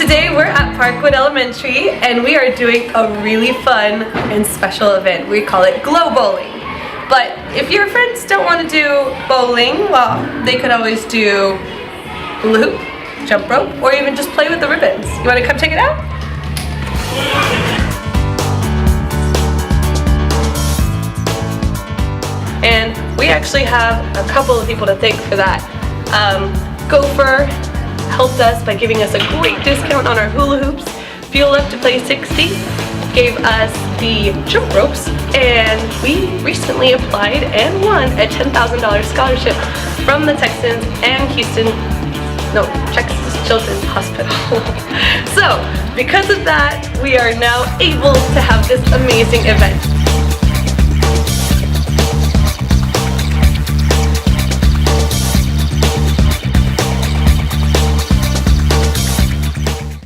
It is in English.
Today we're at Parkwood Elementary and we are doing a really fun and special event. We call it Glow Bowling. But if your friends don't want to do bowling, well, they could always do hula hoop, jump rope, or even just play with the ribbons. You want to come check it out? And we actually have a couple of people to thank for that. Gopher helped us by giving us a great discount on our hula hoops. Fuel Up to Play 60 gave us the jump ropes, and we recently applied and won a $10,000 scholarship from the Texans and Texas Children's Hospital. So, because of that, we are now able to have this amazing event.